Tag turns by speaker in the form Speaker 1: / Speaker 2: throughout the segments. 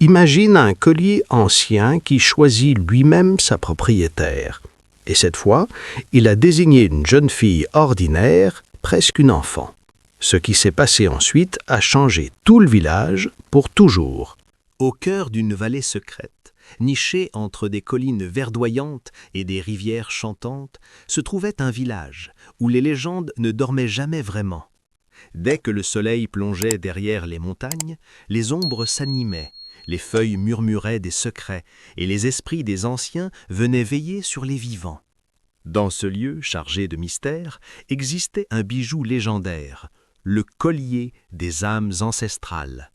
Speaker 1: Imagine un collier ancien qui choisit lui-même sa propriétaire. Et cette fois, il a désigné une jeune fille ordinaire, presque une enfant. Ce qui s'est passé ensuite a changé tout le village pour toujours.
Speaker 2: Au cœur d'une vallée secrète, nichée entre des collines verdoyantes et des rivières chantantes, se trouvait un village où les légendes ne dormaient jamais vraiment. Dès que le soleil plongeait derrière les montagnes, les ombres s'animaient, les feuilles murmuraient des secrets et les esprits des anciens venaient veiller sur les vivants. Dans ce lieu chargé de mystères existait un bijou légendaire, le collier des âmes ancestrales.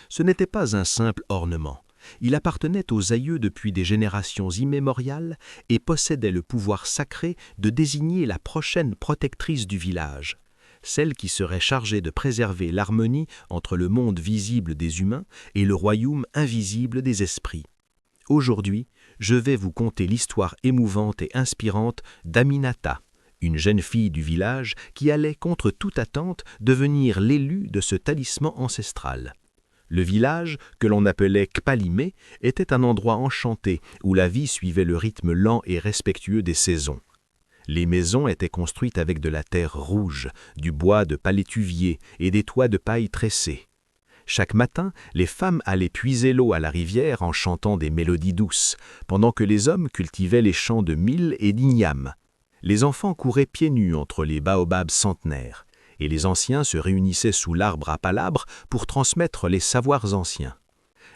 Speaker 2: Ce n'était pas un simple ornement. Il appartenait aux aïeux depuis des générations immémoriales et possédait le pouvoir sacré de désigner la prochaine protectrice du village, celle qui serait chargée de préserver l'harmonie entre le monde visible des humains et le royaume invisible des esprits. Aujourd'hui, je vais vous conter l'histoire émouvante et inspirante d'Aminata, une jeune fille du village qui allait contre toute attente devenir l'élue de ce talisman ancestral. Le village, que l'on appelait Kpalimé, était un endroit enchanté où la vie suivait le rythme lent et respectueux des saisons. Les maisons étaient construites avec de la terre rouge, du bois de palétuvier et des toits de paille tressés. Chaque matin, les femmes allaient puiser l'eau à la rivière en chantant des mélodies douces, pendant que les hommes cultivaient les champs de mil et d'igname. Les enfants couraient pieds nus entre les baobabs centenaires, et les anciens se réunissaient sous l'arbre à palabres pour transmettre les savoirs anciens.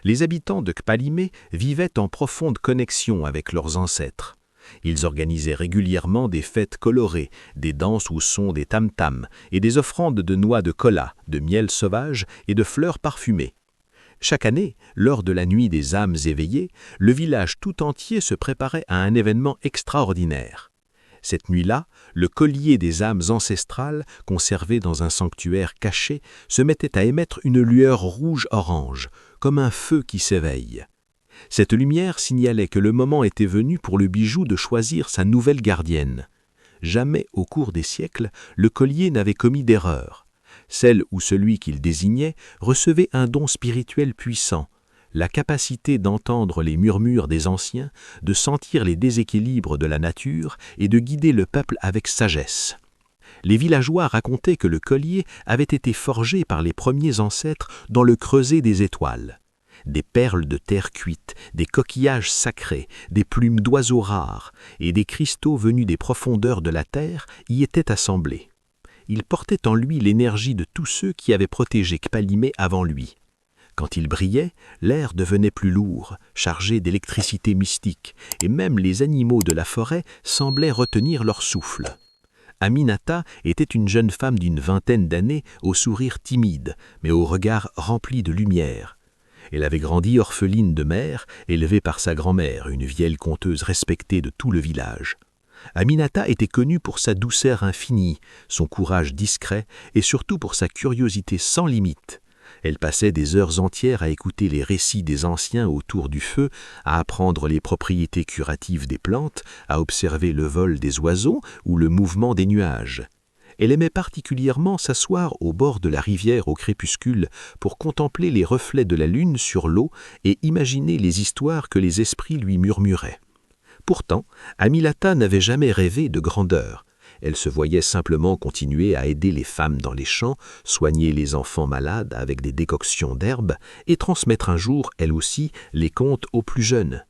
Speaker 2: Les habitants de Kpalimé vivaient en profonde connexion avec leurs ancêtres. Ils organisaient régulièrement des fêtes colorées, des danses au son des tam-tams et des offrandes de noix de kola, de miel sauvage et de fleurs parfumées. Chaque année, lors de la nuit des âmes éveillées, le village tout entier se préparait à un événement extraordinaire. Cette nuit-là, le collier des âmes ancestrales, conservé dans un sanctuaire caché, se mettait à émettre une lueur rouge-orange, comme un feu qui s'éveille. Cette lumière signalait que le moment était venu pour le bijou de choisir sa nouvelle gardienne. Jamais au cours des siècles, le collier n'avait commis d'erreur. Celle ou celui qu'il désignait recevait un don spirituel puissant, la capacité d'entendre les murmures des anciens, de sentir les déséquilibres de la nature et de guider le peuple avec sagesse. Les villageois racontaient que le collier avait été forgé par les premiers ancêtres dans le creuset des étoiles. Des perles de terre cuite, des coquillages sacrés, des plumes d'oiseaux rares et des cristaux venus des profondeurs de la terre y étaient assemblés. Il portait en lui l'énergie de tous ceux qui avaient protégé Kpalimé avant lui. Quand il brillait, l'air devenait plus lourd, chargé d'électricité mystique, et même les animaux de la forêt semblaient retenir leur souffle. Aminata était une jeune femme d'une vingtaine d'années, au sourire timide, mais au regard rempli de lumière. Elle avait grandi orpheline de mère, élevée par sa grand-mère, une vieille conteuse respectée de tout le village. Aminata était connue pour sa douceur infinie, son courage discret et surtout pour sa curiosité sans limite. Elle passait des heures entières à écouter les récits des anciens autour du feu, à apprendre les propriétés curatives des plantes, à observer le vol des oiseaux ou le mouvement des nuages. Elle aimait particulièrement s'asseoir au bord de la rivière au crépuscule pour contempler les reflets de la lune sur l'eau et imaginer les histoires que les esprits lui murmuraient. Pourtant, Aminata n'avait jamais rêvé de grandeur. Elle se voyait simplement continuer à aider les femmes dans les champs, soigner les enfants malades avec des décoctions d'herbes et transmettre un jour, elle aussi, les contes aux plus jeunes.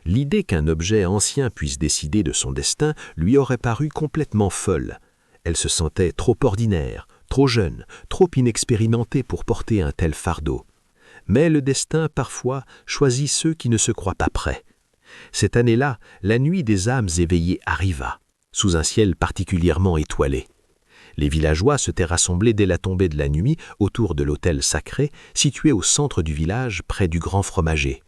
Speaker 2: L'idée qu'un objet ancien puisse décider de son destin lui aurait paru complètement folle. Elle se sentait trop ordinaire, trop jeune, trop inexpérimentée pour porter un tel fardeau. Mais le destin, parfois, choisit ceux qui ne se croient pas prêts. Cette année-là, la nuit des âmes éveillées arriva, sous un ciel particulièrement étoilé. Les villageois s'étaient rassemblés dès la tombée de la nuit autour de l'autel sacré, situé au centre du village, près du grand fromager.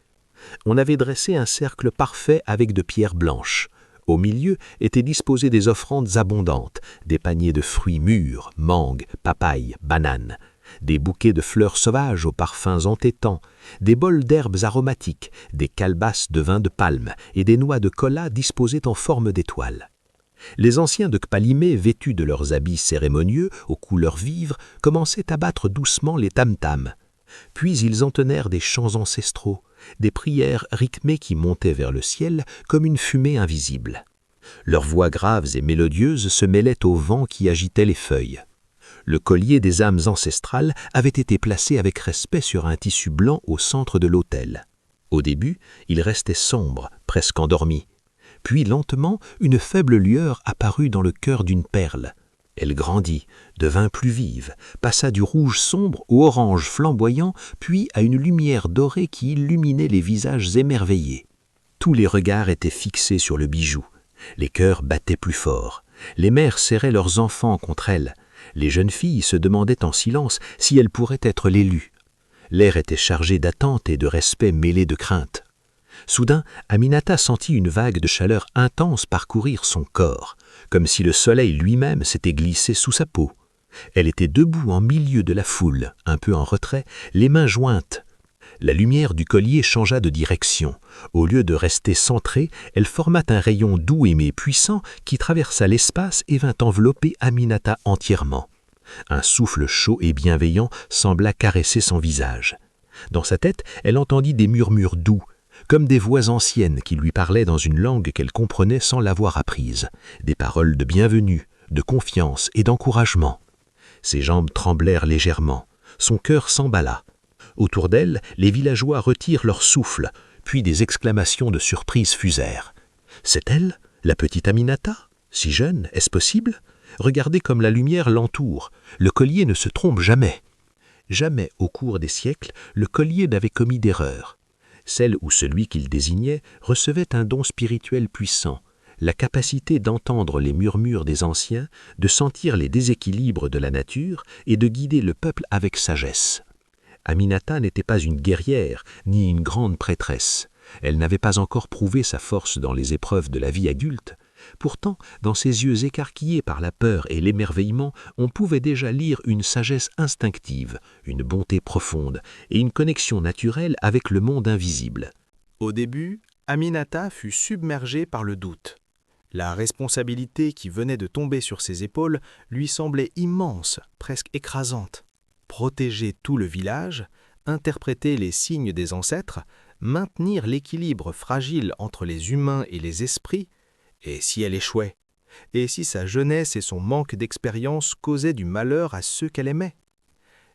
Speaker 2: On avait dressé un cercle parfait avec de pierres blanches. Au milieu étaient disposées des offrandes abondantes, des paniers de fruits mûrs, mangues, papayes, bananes, des bouquets de fleurs sauvages aux parfums entêtants, des bols d'herbes aromatiques, des calebasses de vin de palme et des noix de kola disposées en forme d'étoiles. Les anciens de Kpalimé, vêtus de leurs habits cérémonieux, aux couleurs vives, commençaient à battre doucement les tam-tams. Puis ils entonnèrent des chants ancestraux, des prières rythmées qui montaient vers le ciel comme une fumée invisible. Leurs voix graves et mélodieuses se mêlaient au vent qui agitait les feuilles. Le collier des âmes ancestrales avait été placé avec respect sur un tissu blanc au centre de l'autel. Au début, il restait sombre, presque endormi. Puis lentement, une faible lueur apparut dans le cœur d'une perle. Elle grandit, devint plus vive, passa du rouge sombre au orange flamboyant, puis à une lumière dorée qui illuminait les visages émerveillés. Tous les regards étaient fixés sur le bijou. Les cœurs battaient plus fort. Les mères serraient leurs enfants contre elles. Les jeunes filles se demandaient en silence si elles pourraient être l'élue. L'air était chargé d'attente et de respect mêlé de crainte. Soudain, Aminata sentit une vague de chaleur intense parcourir son corps, comme si le soleil lui-même s'était glissé sous sa peau. Elle était debout en milieu de la foule, un peu en retrait, les mains jointes. La lumière du collier changea de direction. Au lieu de rester centrée, elle forma un rayon doux mais puissant qui traversa l'espace et vint envelopper Aminata entièrement. Un souffle chaud et bienveillant sembla caresser son visage. Dans sa tête, elle entendit des murmures doux, comme des voix anciennes qui lui parlaient dans une langue qu'elle comprenait sans l'avoir apprise, des paroles de bienvenue, de confiance et d'encouragement. Ses jambes tremblèrent légèrement, son cœur s'emballa. Autour d'elle, les villageois retirent leur souffle, puis des exclamations de surprise fusèrent. « C'est elle, la petite Aminata? Si jeune, est-ce possible? Regardez comme la lumière l'entoure, le collier ne se trompe jamais. » Jamais, au cours des siècles, le collier n'avait commis d'erreur. Celle ou celui qu'il désignait recevait un don spirituel puissant, la capacité d'entendre les murmures des anciens, de sentir les déséquilibres de la nature et de guider le peuple avec sagesse. Aminata n'était pas une guerrière, ni une grande prêtresse. Elle n'avait pas encore prouvé sa force dans les épreuves de la vie adulte. Pourtant, dans ses yeux écarquillés par la peur et l'émerveillement, on pouvait déjà lire une sagesse instinctive, une bonté profonde et une connexion naturelle avec le monde invisible.
Speaker 1: Au début, Aminata fut submergée par le doute. La responsabilité qui venait de tomber sur ses épaules lui semblait immense, presque écrasante. Protéger tout le village, interpréter les signes des ancêtres, maintenir l'équilibre fragile entre les humains et les esprits, et si elle échouait? Et si sa jeunesse et son manque d'expérience causaient du malheur à ceux qu'elle aimait?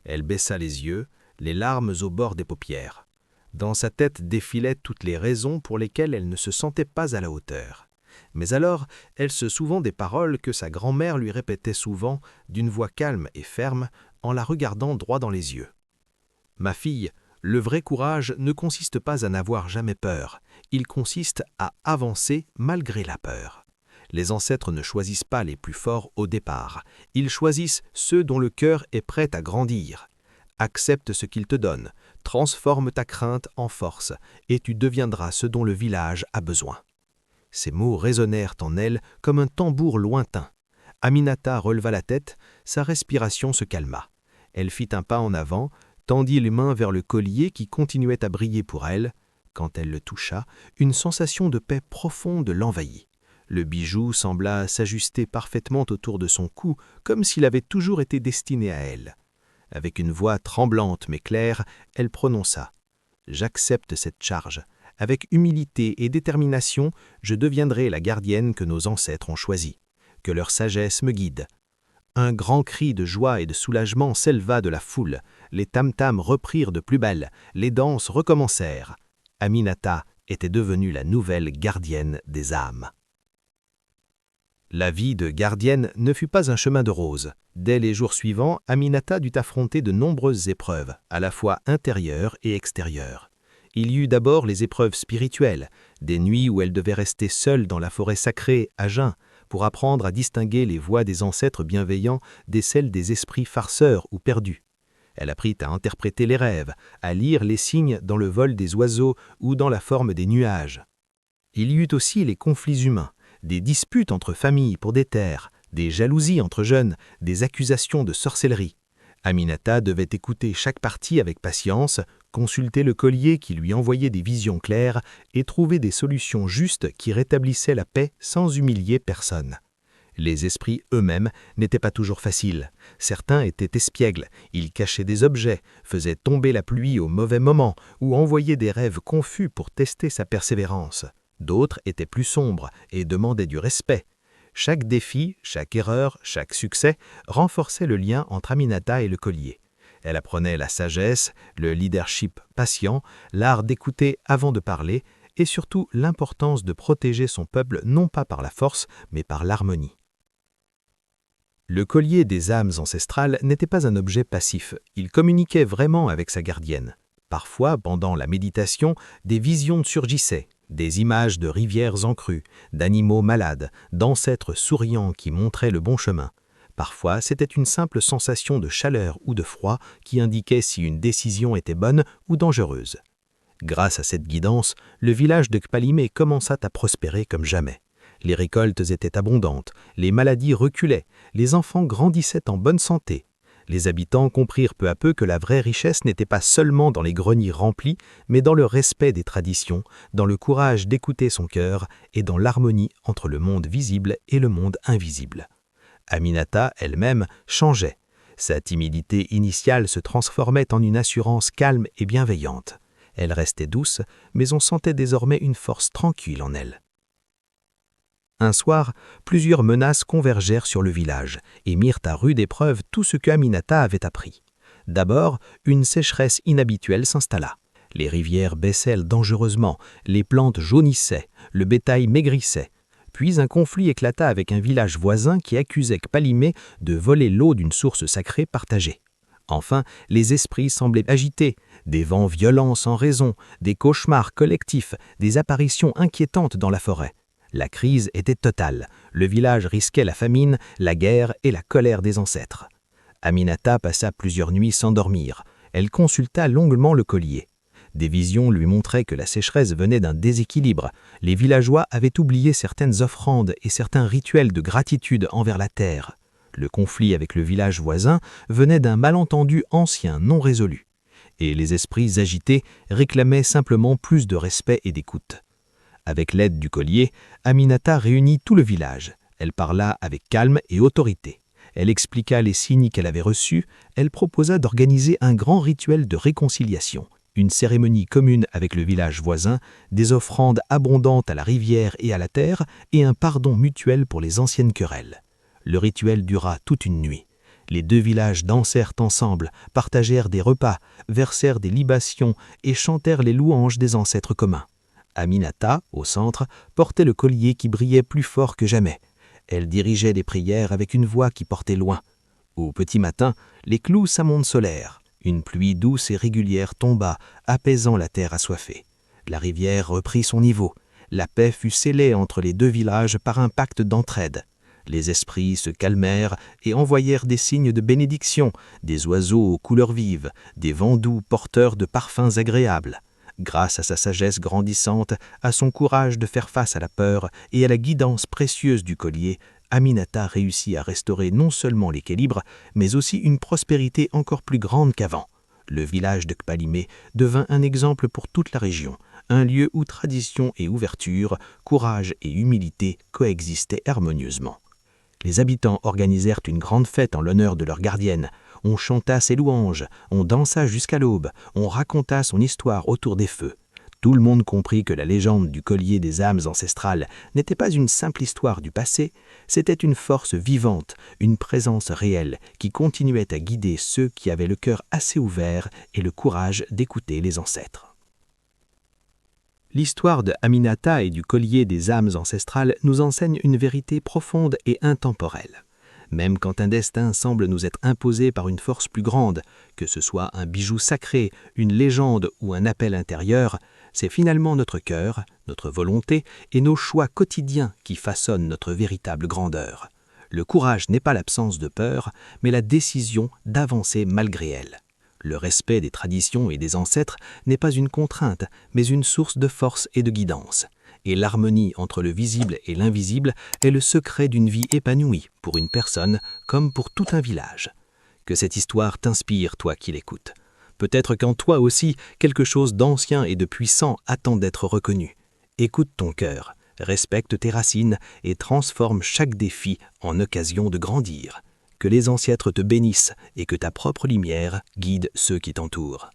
Speaker 1: Elle baissa les yeux, les larmes au bord des paupières. Dans sa tête défilaient toutes les raisons pour lesquelles elle ne se sentait pas à la hauteur. Mais alors, elle se souvint des paroles que sa grand-mère lui répétait souvent, d'une voix calme et ferme, en la regardant droit dans les yeux. « Ma fille, le vrai courage ne consiste pas à n'avoir jamais peur, il consiste à avancer malgré la peur. Les ancêtres ne choisissent pas les plus forts au départ, ils choisissent ceux dont le cœur est prêt à grandir. Accepte ce qu'ils te donnent, transforme ta crainte en force, et tu deviendras ce dont le village a besoin. » Ces mots résonnèrent en elle comme un tambour lointain. Aminata releva la tête, sa respiration se calma. Elle fit un pas en avant, tendit les mains vers le collier qui continuait à briller pour elle. Quand elle le toucha, une sensation de paix profonde l'envahit. Le bijou sembla s'ajuster parfaitement autour de son cou, comme s'il avait toujours été destiné à elle. Avec une voix tremblante mais claire, elle prononça « J'accepte cette charge. Avec humilité et détermination, je deviendrai la gardienne que nos ancêtres ont choisie. Que leur sagesse me guide. » Un grand cri de joie et de soulagement s'éleva de la foule. Les tam-tams reprirent de plus belle, les danses recommencèrent. Aminata était devenue la nouvelle gardienne des âmes. La vie de gardienne ne fut pas un chemin de roses. Dès les jours suivants, Aminata dut affronter de nombreuses épreuves, à la fois intérieures et extérieures. Il y eut d'abord les épreuves spirituelles, des nuits où elle devait rester seule dans la forêt sacrée, à jeun, pour apprendre à distinguer les voix des ancêtres bienveillants de celles des esprits farceurs ou perdus. Elle apprit à interpréter les rêves, à lire les signes dans le vol des oiseaux ou dans la forme des nuages. Il y eut aussi les conflits humains, des disputes entre familles pour des terres, des jalousies entre jeunes, des accusations de sorcellerie. Aminata devait écouter chaque partie avec patience, consulter le collier qui lui envoyait des visions claires et trouver des solutions justes qui rétablissaient la paix sans humilier personne.
Speaker 2: Les esprits eux-mêmes n'étaient pas toujours faciles. Certains étaient espiègles, ils cachaient des objets, faisaient tomber la pluie au mauvais moment ou envoyaient des rêves confus pour tester sa persévérance. D'autres étaient plus sombres et demandaient du respect. Chaque défi, chaque erreur, chaque succès renforçait le lien entre Aminata et le collier. Elle apprenait la sagesse, le leadership patient, l'art d'écouter avant de parler et surtout l'importance de protéger son peuple non pas par la force mais par l'harmonie. Le collier des âmes ancestrales n'était pas un objet passif, il communiquait vraiment avec sa gardienne. Parfois, pendant la méditation, des visions surgissaient, des images de rivières en crue, d'animaux malades, d'ancêtres souriants qui montraient le bon chemin. Parfois, c'était une simple sensation de chaleur ou de froid qui indiquait si une décision était bonne ou dangereuse. Grâce à cette guidance, le village de Kpalimé commença à prospérer comme jamais. Les récoltes étaient abondantes, les maladies reculaient, les enfants grandissaient en bonne santé. Les habitants comprirent peu à peu que la vraie richesse n'était pas seulement dans les greniers remplis, mais dans le respect des traditions, dans le courage d'écouter son cœur et dans l'harmonie entre le monde visible et le monde invisible. Aminata, elle-même, changeait. Sa timidité initiale se transformait en une assurance calme et bienveillante. Elle restait douce, mais on sentait désormais une force tranquille en elle. Un soir, plusieurs menaces convergèrent sur le village et mirent à rude épreuve tout ce que Aminata avait appris. D'abord, une sécheresse inhabituelle s'installa. Les rivières baissèrent dangereusement, les plantes jaunissaient, le bétail maigrissait. Puis un conflit éclata avec un village voisin qui accusait Kpalimé de voler l'eau d'une source sacrée partagée. Enfin, les esprits semblaient agités, des vents violents sans raison, des cauchemars collectifs, des apparitions inquiétantes dans la forêt. La crise était totale, le village risquait la famine, la guerre et la colère des ancêtres. Aminata passa plusieurs nuits sans dormir. Elle consulta longuement le collier. Des visions lui montraient que la sécheresse venait d'un déséquilibre. Les villageois avaient oublié certaines offrandes et certains rituels de gratitude envers la terre. Le conflit avec le village voisin venait d'un malentendu ancien non résolu. Et les esprits agités réclamaient simplement plus de respect et d'écoute. Avec l'aide du collier, Aminata réunit tout le village. Elle parla avec calme et autorité. Elle expliqua les signes qu'elle avait reçus. Elle proposa d'organiser un grand rituel de réconciliation, une cérémonie commune avec le village voisin, des offrandes abondantes à la rivière et à la terre et un pardon mutuel pour les anciennes querelles. Le rituel dura toute une nuit. Les deux villages dansèrent ensemble, partagèrent des repas, versèrent des libations et chantèrent les louanges des ancêtres communs. Aminata, au centre, portait le collier qui brillait plus fort que jamais. Elle dirigeait les prières avec une voix qui portait loin. Au petit matin, les clous s'amoncelèrent. Une pluie douce et régulière tomba, apaisant la terre assoiffée. La rivière reprit son niveau. La paix fut scellée entre les deux villages par un pacte d'entraide. Les esprits se calmèrent et envoyèrent des signes de bénédiction, des oiseaux aux couleurs vives, des vents doux porteurs de parfums agréables. Grâce à sa sagesse grandissante, à son courage de faire face à la peur et à la guidance précieuse du collier, Aminata réussit à restaurer non seulement l'équilibre, mais aussi une prospérité encore plus grande qu'avant. Le village de Kpalimé devint un exemple pour toute la région, un lieu où tradition et ouverture, courage et humilité coexistaient harmonieusement. Les habitants organisèrent une grande fête en l'honneur de leur gardienne. On chanta ses louanges, on dansa jusqu'à l'aube, on raconta son histoire autour des feux. Tout le monde comprit que la légende du collier des âmes ancestrales n'était pas une simple histoire du passé, c'était une force vivante, une présence réelle qui continuait à guider ceux qui avaient le cœur assez ouvert et le courage d'écouter les ancêtres. L'histoire de Aminata et du collier des âmes ancestrales nous enseigne une vérité profonde et intemporelle. Même quand un destin semble nous être imposé par une force plus grande, que ce soit un bijou sacré, une légende ou un appel intérieur, c'est finalement notre cœur, notre volonté et nos choix quotidiens qui façonnent notre véritable grandeur. Le courage n'est pas l'absence de peur, mais la décision d'avancer malgré elle. Le respect des traditions et des ancêtres n'est pas une contrainte, mais une source de force et de guidance. Et l'harmonie entre le visible et l'invisible est le secret d'une vie épanouie pour une personne comme pour tout un village. Que cette histoire t'inspire, toi qui l'écoutes. Peut-être qu'en toi aussi, quelque chose d'ancien et de puissant attend d'être reconnu. Écoute ton cœur, respecte tes racines et transforme chaque défi en occasion de grandir. Que les ancêtres te bénissent et que ta propre lumière guide ceux qui t'entourent.